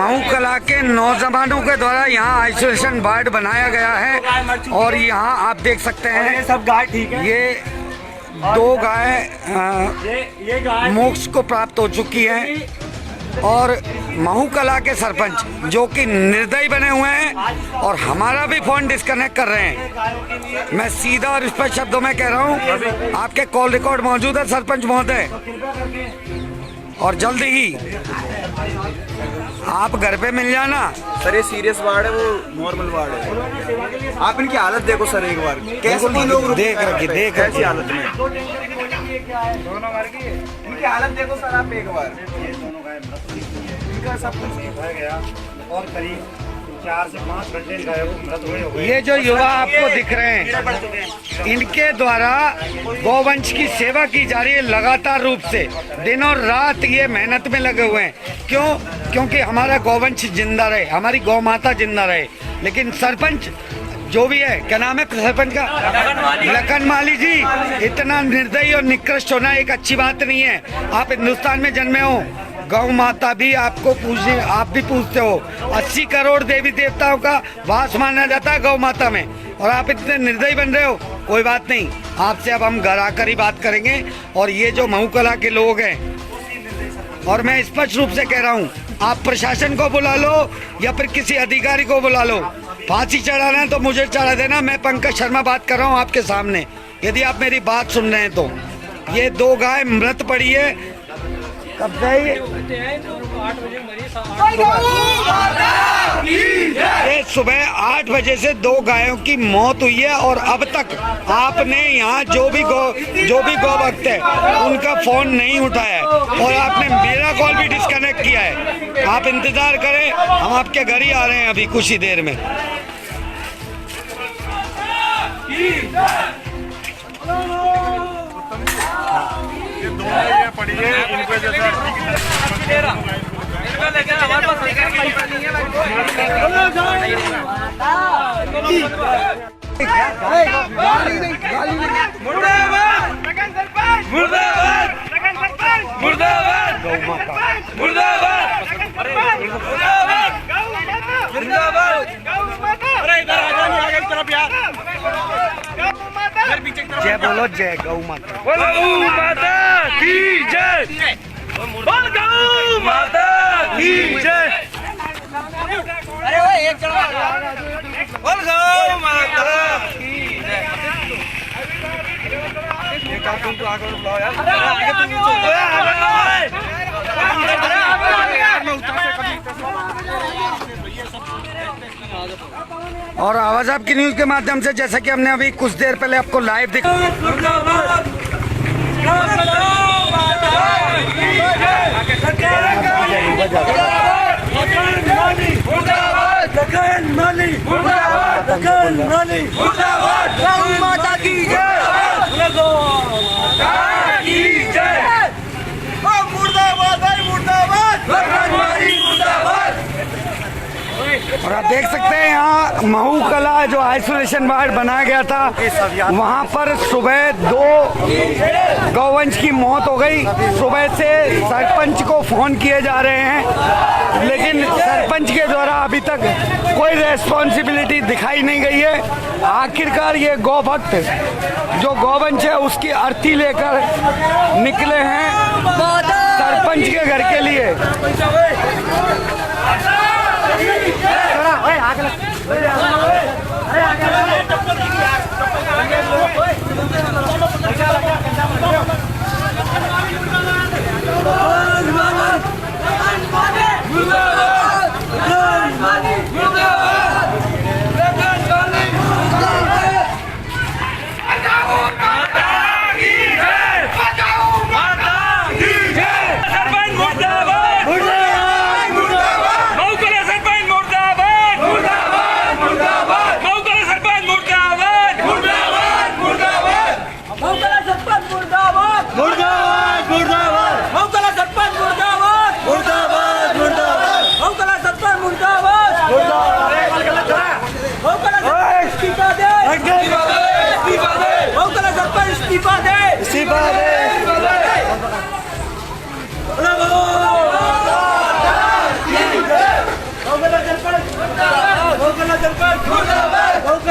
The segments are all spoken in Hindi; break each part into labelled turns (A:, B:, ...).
A: महू कला के नौजवानों के द्वारा यहाँ आइसोलेशन वार्ड बनाया गया है और यहाँ आप देख सकते हैं
B: ये सब गाय ठीक है।
A: ये दो गाय मोक्ष को प्राप्त हो चुकी हैं और महू कला के सरपंच जो कि निर्दयी बने हुए हैं और हमारा भी फोन डिस्कनेक्ट कर रहे हैं। मैं सीधा और स्पष्ट शब्दों में कह रहा हूँ, आपके कॉल रिकॉर्ड मौजूद है सरपंच महोदय, और जल्द ही आप घर पे मिल जाना।
C: सर ये सीरियस वार्ड है, वो नॉर्मल वार्ड है। आप इनकी हालत देखो सर एक बार, कैसे लोग
A: देख रखी
C: हालत में इनकी हालत देखो सर आप एक बार। इनका सब कुछ गया और करीब 4 से 5 घंटे मृत हुए।
A: ये जो युवा आपको दिख रहे हैं, इनके द्वारा गौवंश की सेवा की जा रही है लगातार रूप से, दिन और रात ये मेहनत में लगे हुए हैं। क्यों? क्योंकि हमारा गौवंश जिंदा रहे, हमारी गौ माता जिंदा रहे। लेकिन सरपंच जो भी है, क्या नाम है सरपंच का? लखन माली जी, इतना निर्दयी और निकृष्ट होना एक अच्छी बात नहीं है। आप हिंदुस्तान में जन्मे हो, गौ माता भी आपको पूछे, आप भी पूछते हो। 80 करोड़ देवी देवताओं का वास माना जाता है गौ माता में, और आप इतने निर्दयी बन रहे हो। कोई बात नहीं, आपसे अब हम घर आकर ही बात करेंगे। और ये जो महू कला के लोग हैं, और मैं स्पष्ट रूप से कह रहा हूँ, आप प्रशासन को बुला लो या फिर किसी अधिकारी को बुला लो। फांसी चढ़ाना है तो मुझे चढ़ा देना। मैं पंकज शर्मा बात कर रहा हूँ आपके सामने, यदि आप मेरी बात सुन रहे हैं तो। ये दो गाय मृत पड़ी है। कब से ये सुबह 8 बजे से 2 गायों की मौत हुई है और अब तक आपने यहाँ जो भी गौ भक्त है उनका फोन नहीं उठाया है और आपने मेरा कॉल भी डिस्कनेक्ट किया है। आप इंतजार करें, हम आपके घर ही आ रहे हैं अभी कुछ ही देर में।
C: पड़ी है इनको जैसा हमारे पास
A: जय बोलो, जय गौ माता।
B: गौ माता की जय, बोल गौ माता की जय। अरे वो एक चढ़ा, बोल गौ माता की जय। ये काम तुम तो आगे बुलाओ यार, आगे तुम
A: और आवाज आपकी न्यूज के माध्यम से, जैसा कि हमने अभी कुछ देर पहले आपको लाइव दिखा। और आप देख सकते हैं यहाँ महू कला जो आइसोलेशन वार्ड बनाया गया था, वहाँ पर सुबह 2 गौवंश की मौत हो गई। सुबह से सरपंच को फोन किए जा रहे हैं, लेकिन सरपंच के द्वारा अभी तक कोई रेस्पॉन्सिबिलिटी दिखाई नहीं गई है। आखिरकार ये गौ भक्त जो गौवंश है उसकी अर्थी लेकर निकले हैं सरपंच के घर के लिए।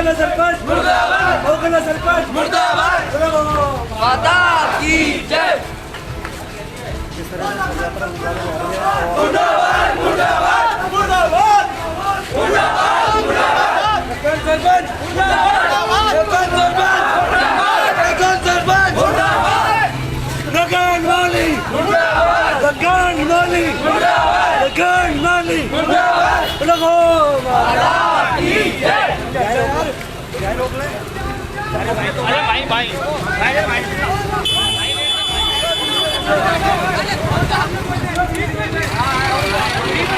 B: गौकला सरपंच मुर्दाबाद, गौकला सरपंच मुर्दाबाद, माता की जय। मुर्दाबाद मुर्दाबाद मुर्दाबाद मुर्दाबाद मुर्दाबाद, सरपंच मुर्दाबाद, सरपंच मुर्दाबाद, लगन वाली मुर्दाबाद, लगन वाली मुर्दाबाद, लगन वाली मुर्दाबाद, लगो माता की जय।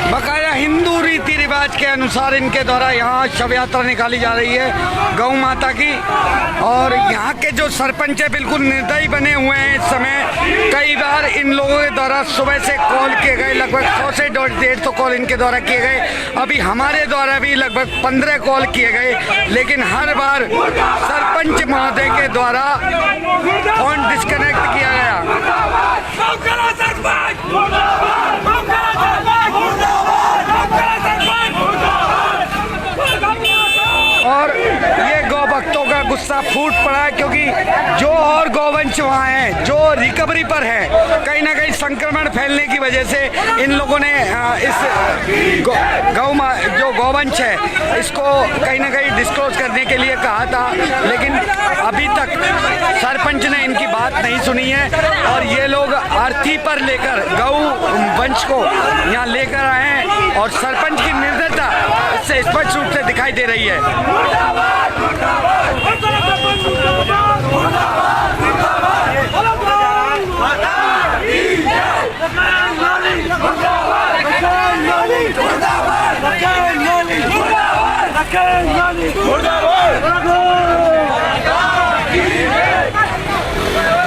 A: बकाया हिंदू रीति रिवाज के अनुसार इनके द्वारा यहाँ शव यात्रा निकाली जा रही है गौ माता की। और यहाँ के जो सरपंच है बिल्कुल निर्दयी बने हुए हैं इस समय। कई बार इन लोगों के द्वारा सुबह से कॉल किए गए, लगभग 100 से 150 कॉल इनके द्वारा किए गए। अभी हमारे द्वारा भी लगभग 15 कॉल किए गए, लेकिन हर बार सरपंच महोदय के द्वारा फोन डिस्कनेक्ट किया गया। और ये गौ भक्तों का गुस्सा फूट पड़ा है, क्योंकि जो और गौवंश वहाँ हैं जो रिकवरी पर है, कहीं ना कहीं संक्रमण फैलने की वजह से इन लोगों ने इस जो गौवंश है इसको कहीं ना कहीं डिस्क्लोज करने के लिए कहा था, लेकिन अभी तक सरपंच ने इनकी बात नहीं सुनी है। और ये लोग अर्थी पर लेकर गौ वंश को यहाँ लेकर आए हैं और सरपंच की निर्दयता इससे स्पष्ट रूप से दिखाई दे रही है।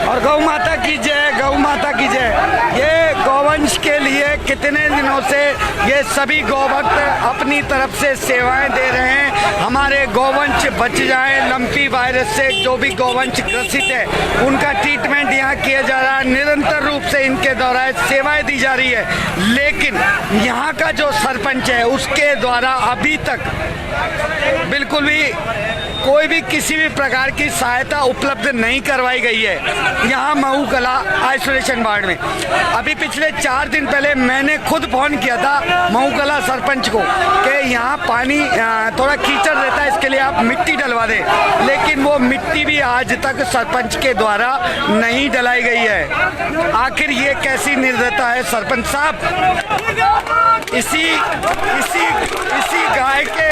A: और गौ माता की जय, गौ माता की जय। ये गौवंश के लिए कितने दिनों से ये सभी गौभक्त अपनी तरफ से सेवाएं दे रहे हैं। हमारे गौवंश बच जाएं लंपी वायरस से। जो भी गौवंश ग्रसित है उनका ट्रीटमेंट यहाँ किया जा रहा है, निरंतर रूप से इनके द्वारा सेवाएं दी जा रही है। लेकिन यहाँ का जो सरपंच है उसके द्वारा अभी तक बिल्कुल भी कोई भी किसी भी प्रकार की सहायता उपलब्ध नहीं करवाई गई है यहाँ महू कला आइसोलेशन वार्ड में। अभी पिछले 4 दिन पहले मैंने खुद फोन किया था महू कला सरपंच को कि यहाँ पानी थोड़ा कीचड़ रहता है, इसके लिए आप मिट्टी डलवा दें, लेकिन वो मिट्टी भी आज तक सरपंच के द्वारा नहीं डलाई गई है। आखिर ये कैसी निर्दयता है सरपंच साहब। इसी गाय के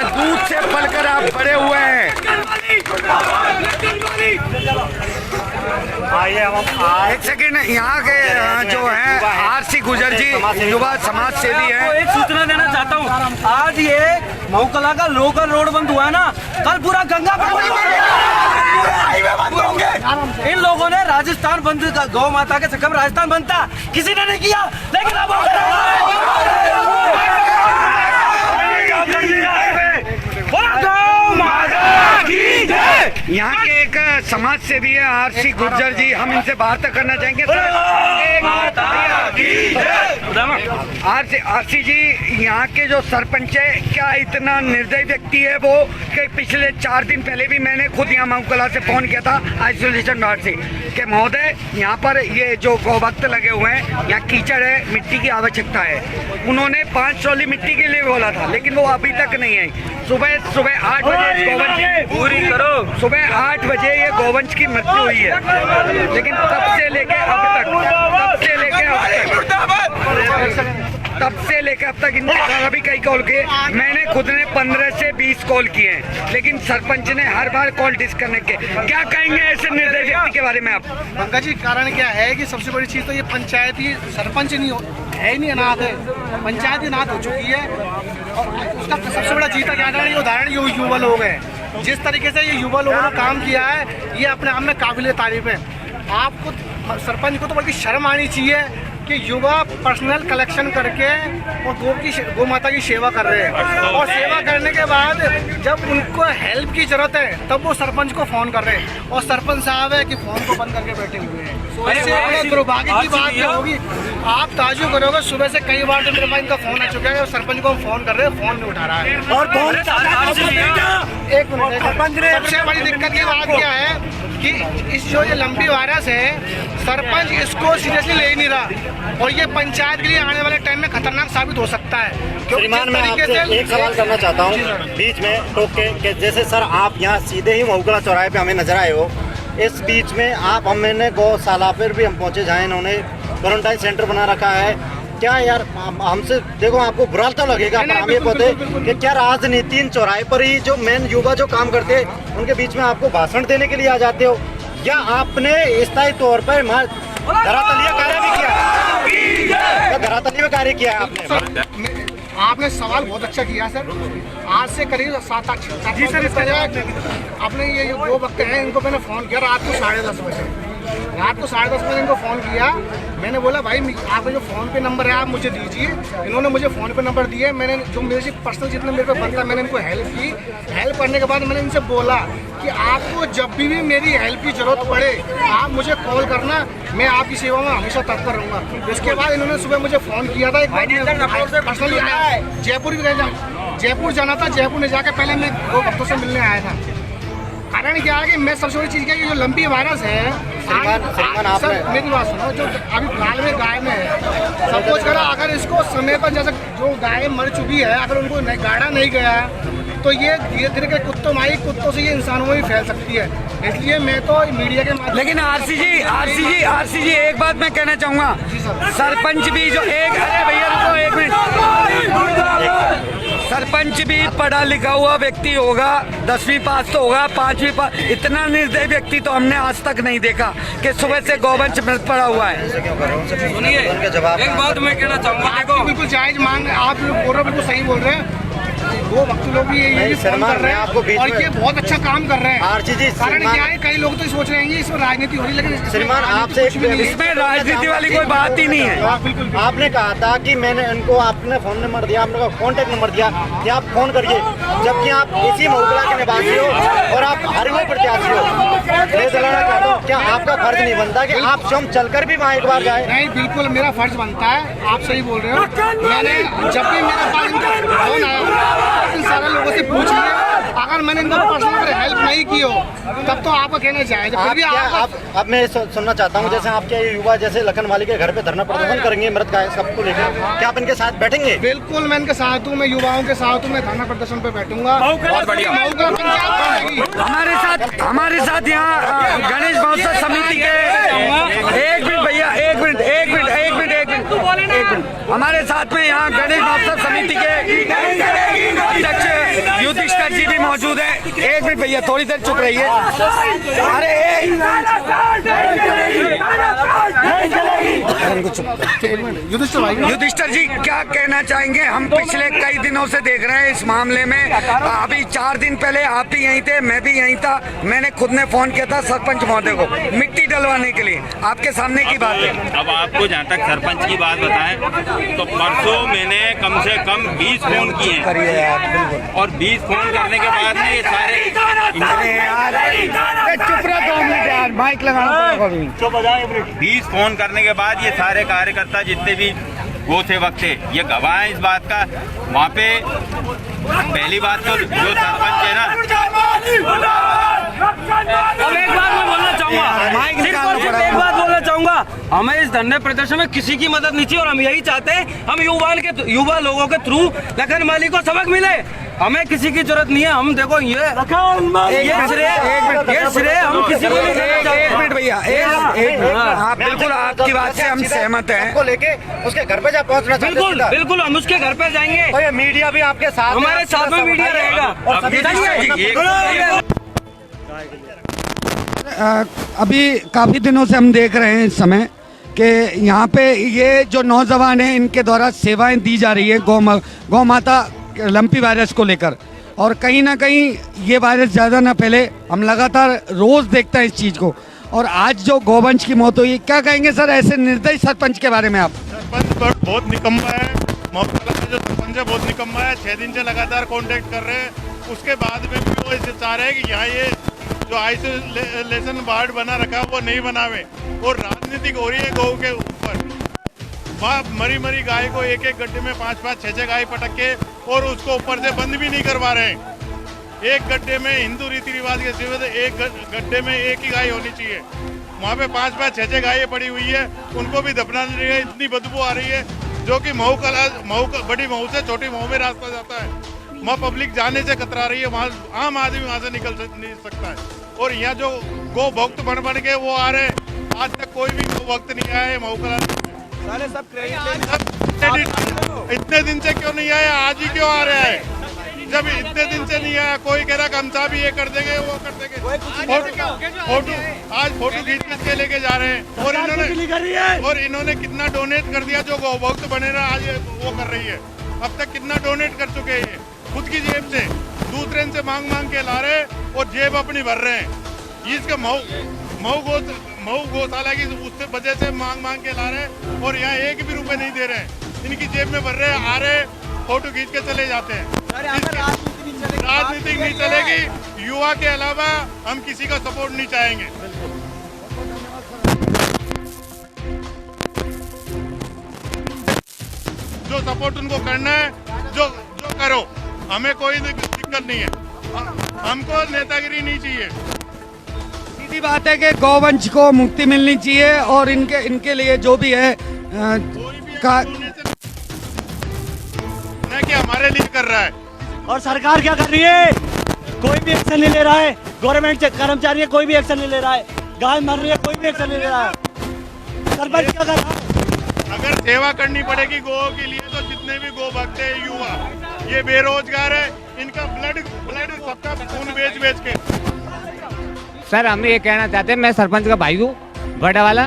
A: दूध से पलकर आप बड़े हुए हैं। एक सेकंड, यहाँ के जो है आरसी गुजर जी युवा समाज सेवी है।
B: एक सूचना देना चाहता हूँ, आज ये महू कला का लोकल रोड बंद हुआ है ना, कल पूरा गंगा इन लोगों ने राजस्थान बंद, गौ माता के चक्कर राजस्थान बंद था, किसी ने नहीं किया, लेकिन अब
A: यहाँ के एक समाज सेवी है आरसी गुर्जर जी, हम इनसे वार्ता करना चाहेंगे। आरसी जी, यहाँ के जो सरपंच है क्या इतना निर्दयी व्यक्ति है वो कि पिछले 4 दिन पहले भी मैंने खुद यहाँ महू कला से फोन किया था आइसोलेशन वार्ड से कि महोदय यहाँ पर ये जो गौभक्त लगे हुए हैं यहाँ कीचड़ है, मिट्टी की आवश्यकता है। उन्होंने 5 ट्रॉली मिट्टी के लिए बोला था, लेकिन वो अभी तक नहीं आई। सुबह 8 बजे गौवंश पूरी करो, सुबह 8 बजे ये गौवंश की मृत्यु हुई है, लेकिन तब से लेके अब तक इनके द्वारा भी कई कॉल किए। मैंने खुद ने 15 से 20 कॉल किए हैं, लेकिन सरपंच ने हर बार कॉल डिस्कनेक्ट किए। क्या कहेंगे ऐसे निर्दयी व्यक्ति के बारे में आप?
D: पंकज जी, कारण क्या है कि सबसे बड़ी चीज़ तो ये पंचायती सरपंच नहीं है ही नहीं, अनाथ है, पंचायत अनाथ हो चुकी है। और उसका सबसे बड़ा जीता जाना ये उदाहरण ये युवा लोग हैं। जिस तरीके से ये युवा लोगों ने काम किया है ये अपने आप में काबिल तारीफ है। आपको सरपंच को तो बल्कि शर्म आनी चाहिए कि कि युवा पर्सनल कलेक्शन करके और गौ माता की सेवा कर रहे हैं, और सेवा करने के बाद जब उनको हेल्प की जरूरत है तब वो सरपंच को फोन कर रहे हैं, और सरपंच साहब है कि फोन को बंद करके बैठे हुए हैं। इससे बड़े दुर्भाग्य की बात क्या होगी, आप ताजुब करोगे, सुबह से कई बार तो मेरे पास इनका फोन आ चुका है और सरपंच को हम फोन कर रहे हैं, फोन नहीं उठा रहा है। और एक मिनट, सबसे बड़ी दिक्कत की बात क्या है कि इस जो ये लंबी वायरस है, सरपंच इसको सीरियसली ले ही नहीं रहा, और ये पंचायत के लिए आने वाले टाइम में खतरनाक साबित हो सकता है।
C: श्रीमान, मैं आपसे एक सवाल करना चाहता हूँ बीच में टोक के, कि जैसे सर आप यहाँ सीधे ही महुकला चौराहे पे हमें नजर आए हो, इस बीच में आप हमने गौशाला पर भी हम पहुँचे, जहाँ इन्होंने क्वारंटाइन सेंटर बना रखा है। क्या यार हमसे देखो, आपको बुरा तो लगेगा, पर हम ये कहते हैं कि क्या राजनीति इन चौराहे पर ही जो मेन युवा जो काम करते हैं उनके बीच में आपको भाषण देने के लिए आ जाते हो, या आपने स्थायी तौर पर धरातलीय कार्य भी किया? धरातलीय कार्य किया है
D: आपने सवाल बहुत अच्छा किया सर। आज से करीब 7-8 जी सर, इस तरह आपने ये जो वक्त हैं इनको मैंने फ़ोन किया रात को 10:30 बजे, रात को 10:30 बजे इनको फ़ोन किया। मैंने बोला भाई आपका जो फ़ोन पे नंबर है आप मुझे दीजिए। इन्होंने मुझे फ़ोन पे नंबर दिए, मैंने जो मेरे से पर्सनल जितना मेरे पे बनता मैंने इनको हेल्प की। हेल्प करने के बाद मैंने इनसे बोला कि आपको जब भी मेरी हेल्प की ज़रूरत पड़े आप मुझे कॉल करना, मैं आपकी सेवा में हमेशा तत्पर रहूँगा। उसके बाद इन्होंने सुबह मुझे फ़ोन किया था, एक बार पर्सनली आया, जयपुर भी गया, जयपुर जाना था, जयपुर में जाकर पहले मैं 2 हफ्तों से मिलने आया था। कारण क्या है कि मैं सबसे बड़ी चीज़ क्या है, जो लंबी वायरस है, सर मेरी बात सुनो, जो अभी हाल में गाय में है, सपोज करा अगर इसको समय पर जैसे जो गाय मर चुकी है अगर उनको गाड़ा नहीं गया तो ये धीरे धीरे के कुत्तों से ये इंसानों में भी फैल सकती है। इसलिए मैं तो मीडिया के माध्यम।
A: लेकिन आरसी जी एक बात मैं कहना चाहूँगा, सरपंच भी जो अरे भैया रुको 1 मिनट, सरपंच भी पढ़ा लिखा हुआ व्यक्ति होगा, 10वीं पास तो होगा, 5वीं पास, इतना निर्दयी व्यक्ति तो हमने आज तक नहीं देखा कि सुबह से गौवंश में पड़ा हुआ है।
B: सुनिए, एक बात मैं कहना चाहूँगा, देखो
D: बिल्कुल जायज मांग, आप बोल रहे हो बिल्कुल सही बोल रहे हैं, वो वक्त लोग भी ये फोन कर रहे हैं और ये बहुत अच्छा काम कर रहे हैं। कारण क्या है, कई लोग तो सोच रहे हैं इसमें राजनीति हो रही, लेकिन
C: श्रीमान आपसे
A: इसमें राजनीति वाली कोई बात ही नहीं है।
C: आपने कहा था कि मैंने इनको आपने फोन नंबर दिया, आपने कॉन्टेक्ट नंबर दिया कि आप फोन करिए, जबकि आप इसी महुकला के निवासी हो और आप हरिओ प्रत्याशी हो। क्या आपका फर्ज नहीं बनता कि आप स्वयं चलकर भी वहाँ एक बार जाए?
D: नहीं, बिल्कुल मेरा फर्ज बनता है, आप सही बोल रहे हो। मैंने जब भी मेरे पास फोन आया इन सारे लोगों से पूछ लिया, अगर मैंने इनको पर्सनल हेल्प नहीं की हो तब तो आप कहना चाहेंगे।
C: अब मैं सुनना चाहता हूँ, जैसे आपके युवा जैसे लखनवाली के घर पे धरना प्रदर्शन करेंगे मृत गाय सबको लेकर, क्या आप इनके साथ बैठेंगे?
D: बिल्कुल मैं इनके साथ हूँ, मैं युवाओं के साथ हूँ, मैं धरना प्रदर्शन पे बैठूंगा।
B: बहुत बढ़िया।
A: हमारे साथ यहाँ गणेश महोत्सव समिति के एक मिनट भैया, एक मिनट हमारे साथ में यहाँ गणेश महोत्सव समिति के अध्यक्ष युधिष्ठिर जी भी मौजूद है। 1 मिनट भैया, थोड़ी देर चुप रहिए। अरे युधिष्ठिर जी क्या कहना चाहेंगे? हम पिछले कई दिनों से देख रहे हैं इस मामले में, अभी 4 दिन पहले आप भी यहीं थे, मैं भी यहीं था, मैंने खुद ने फोन किया था सरपंच महोदय को मिट्टी डलवाने के लिए, आपके सामने की बात है।
E: अब आपको जहाँ तक सरपंच की बात बताएं तो परसों मैंने कम से कम 20 फोन किए हैं, और 20 फोन करने के बाद में ये सारे
A: चुप रहो 2 मिनट यार, माइक लगाना पड़ेगा।
E: 20 फोन करने के बाद ये सारे कार्यकर्ता जितने भी वो थे वक्त थे, ये गवाह है इस बात का। वहाँ पे पहली बात तो जो सरपंच है ना,
B: अब एक बात मैं बोलना चाहूँगा, सिर्फ एक बात बोलना चाहूँगा, हमें इस धरने प्रदर्शन में किसी की मदद नहीं चाहिए, और हम यही चाहते हैं हम युवा लोगों के थ्रू लखनवाली को सबक मिले। हमें किसी की जरूरत नहीं है, हम देखो ये श्रेय हम किसी को नहीं देना चाहते।
A: 1 मिनट भैया, हाँ बिल्कुल आपकी बात से हम सहमत हैं।
C: को लेके उसके घर पे जा पहुँचना चाहते हैं?
B: बिल्कुल बिल्कुल, हम उसके घर पे जाएंगे,
C: और ये मीडिया भी आपके साथ,
B: हमारे साथ में मीडिया रहेगा।
A: अभी काफ़ी दिनों से हम देख रहे हैं इस समय कि यहाँ पे ये जो नौजवान हैं इनके द्वारा सेवाएं दी जा रही है गौ माता लंपी वायरस को लेकर, और कहीं ना कहीं ये वायरस ज़्यादा ना फैले, हम लगातार रोज़ देखते हैं इस चीज़ को, और आज जो गौवंश की मौत हुई, क्या कहेंगे सर ऐसे निर्दयी सरपंच के बारे में आप?
F: सरपंच बहुत निकम्मा है। मौका का जो सरपंच है बहुत निकम्मा है। 6 दिन से लगातार कांटेक्ट कर रहे हैं, उसके बाद में भी वो इसे चाह रहे हैं कि यहाँ ये जो आइसोलेशन वार्ड बना रखा है वो नहीं बनावे, और राजनीतिक हो रही है गौ के ऊपर। वहाँ मरी मरी गाय को एक एक गड्ढे में 5-5, 6-6 गाय पटक के और उसको ऊपर से बंद भी नहीं करवा रहे हैं। एक गड्ढे में हिंदू रीति रिवाज के सिवा एक गड्ढे में एक ही गाय होनी चाहिए। वहाँ पे 5-5, 6-6 गायें पड़ी हुई है, उनको भी दफना नहीं रही है। इतनी बदबू आ रही है, जो कि बड़ी महू से छोटी महू में रास्ता जाता है। वहाँ पब्लिक जाने से कतरा रही है, वहाँ आम आदमी वहाँ से निकल नहीं सकता है। और यहाँ जो गो भक्त बन के वो आ रहे, आज तक कोई भी गो भक्त नहीं आया है महू कला। इतने दिन से क्यों नहीं आया, आज ही क्यों आ रहा है? जब इतने दिन से नहीं आया, कोई कह रहा हमसा भी ये कर देंगे वो कर देंगे। फोटो आज फोटो खींच के लेके जा रहे हैं, और इन्होंने कितना डोनेट कर दिया। जो गौ भक्त बने रहा आज वो कर रही है। अब तक कितना डोनेट कर चुके हैं, खुद की जेब से, दूसरे से मांग के ला रहे और जेब अपनी भर रहे हैं। इसका मऊ गौशाला की उससे वजह से मांग के ला रहे हैं, और यहाँ एक भी रुपए नहीं दे रहे हैं। इनकी जेब में भर रहे हैं, आ रहे फोटो खींच के चले जाते हैं। राजनीति नहीं चलेगी। युवा के अलावा हम किसी का सपोर्ट नहीं चाहेंगे। जो सपोर्ट उनको करना है, जो करो, हमें कोई दिक्कत नहीं है। हमको नेतागिरी नहीं चाहिए।
A: सीधी बात है कि गौवंश को मुक्ति मिलनी चाहिए, और इनके लिए जो भी है
F: कि हमारे लिए कर रहा है।
G: और सरकार क्या कर रही है? कोई भी एक्शन नहीं ले रहा है। गवर्नमेंट कर्मचारी है, कोई भी एक्शन नहीं ले रहा है। गाय मर रही है, कोई भी एक्शन नहीं ले रहा है। सरपंच क्या कर रहा है?
F: अगर सेवा करनी पड़ेगी गौ के लिए, तो जितने भी गौ भक्त है, युवा, ये बेरोजगार है, इनका ब्लड सबका खून बेच के।
H: सर हम ये कहना चाहते हैं, मैं सरपंच का भाई हूँ बड़ा वाला,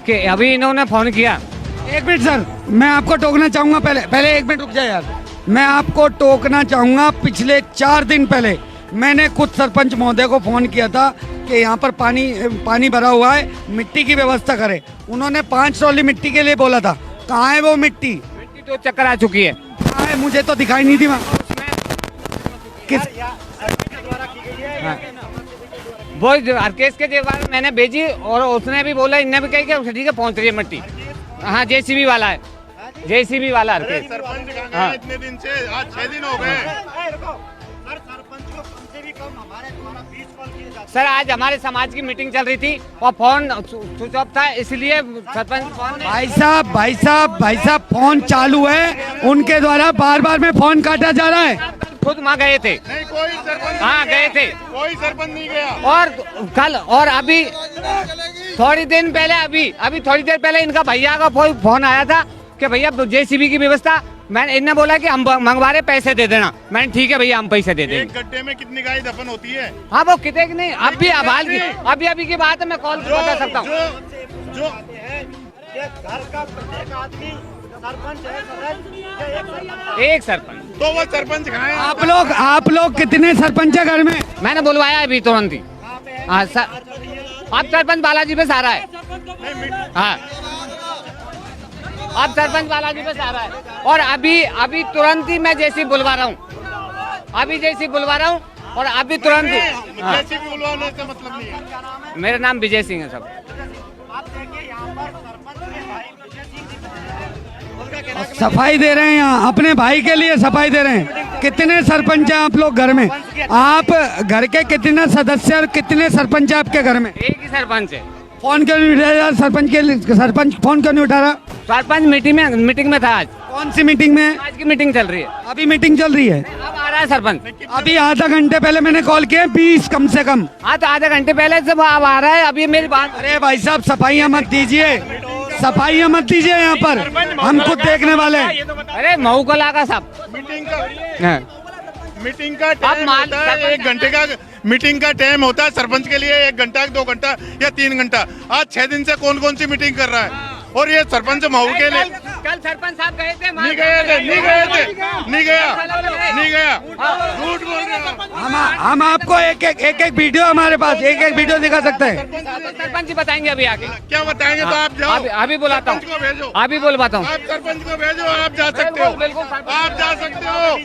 H: कि अभी इन्होंने फोन किया।
A: एक मिनट सर, मैं आपको टोकना चाहूंगा। पहले 1 मिनट रुक जाए यार, मैं आपको टोकना चाहूंगा। पिछले 4 दिन पहले मैंने खुद सरपंच महोदय को फोन किया था कि यहाँ पर पानी भरा हुआ है, मिट्टी की व्यवस्था करें। उन्होंने 5 ट्रॉली मिट्टी के लिए बोला था। कहाँ है वो मिट्टी?
H: मिट्टी तो चक्कर आ चुकी है।
A: कहाँ है? मुझे तो दिखाई नहीं थी वहाँ। किस
H: वो हरकेश के जवाब मैंने भेजी, और उसने भी बोला, इनने भी कही कि ठीक है पहुँच रही है मिट्टी। हाँ जेसीबी वाला है, जेसीबी वाला हरकेश।
F: सरपंच कहाँ गए इतने दिन से? आज 6 दिन हो गए।
C: सरपंच को कम से भी कम हमारे द्वारा 20 कॉल किए जाते।
H: सर आज हमारे समाज की मीटिंग चल रही थी और फोन स्विच ऑफ था, इसलिए सरपंच फोन।
A: भाई साहब फोन चालू है, उनके द्वारा बार में फोन काटा जा रहा है।
H: खुद वहाँ गए थे।
F: नहीं, कोई सरपंच
H: हाँ गए थे,
F: कोई सरपंच नहीं गया।
H: और कल और अभी थोड़ी देर पहले इनका भैया का फोन आया था कि भैया जेसीबी की व्यवस्था। मैंने इन्हें बोला कि हम मंगवा रहे, पैसे दे देना। मैंने ठीक है भैया हम पैसे दे देंगे।
F: एक गड्ढे में कितनी गाय दफन होती है?
H: हाँ वो कितने की नहीं, अब भी अभी की बात है, मैं कॉल बता सकता हूँ।
F: जो
C: घर का प्रत्येक आदमी सरपंच है,
H: एक सरपंच।
F: तो वो सरपंच कहाँ है?
A: आप लोग कितने सरपंच है घर में?
H: मैंने बुलवाया अभी तुरंत ही। हाँ सर, अब सरपंच बालाजी पे सारा है। हाँ अब सरपंच बालाजी पे सारा है, और अभी तुरंत ही मैं जैसी बुलवा रहा हूँ, और अभी तुरंत ही। हाँ।
F: जैसे भी बुलवाने से मतलब नहीं है।
H: मेरा नाम विजय सिंह है सब।
A: सफाई दे रहे हैं यहाँ, अपने भाई के लिए सफाई दे रहे हैं। कितने सरपंच हैं आप लोग घर में? आप घर के कितने सदस्य और कितने सरपंच हैं आपके घर में?
H: एक ही सरपंच है।
A: फोन क्यों नहीं उठा रहा? सरपंच फोन क्यों नहीं उठा रहा?
H: सरपंच मीटिंग में था आज।
A: कौन सी मीटिंग में?
H: आज की मीटिंग चल रही है।
A: अभी मीटिंग चल रही है?
H: अब आ रहा है सरपंच।
A: अभी आधा घंटे पहले मैंने कॉल किया, 20 कम से कम।
H: हाँ तो आधे घंटे पहले से अब आ रहा है। अभी मेरी बात।
A: अरे भाई साहब सफाइयाँ मत दीजिए यहाँ पर, हम खुद देखने वाले हैं।
H: अरे मऊ को लागा साहब।
F: मीटिंग का टाइम होता है 1 घंटे का। मीटिंग का टाइम होता है सरपंच के लिए 1 घंटा, 2 घंटा या 3 घंटा। आज 6 दिन से कौन सी मीटिंग कर रहा है? और ये सरपंच मऊ के लिए
H: कल सरपंच साहब गए थे
F: नहीं गए थे, नहीं गए थे, नहीं गया, नहीं गया, झूठ बोल रहे हो।
A: हम आपको एक वीडियो हमारे पास एक वीडियो दिखा सकते हैं।
H: सरपंच जी बताएंगे अभी आगे।
F: क्या बताएंगे? तो आप जाओ,
H: अभी बुलाता हूँ,
F: सरपंच को भेजो,
H: अभी बुलवाता हूँ।
F: आप सरपंच को भेजो, आप जा सकते हो,
H: बिल्कुल
F: आप जा सकते हो।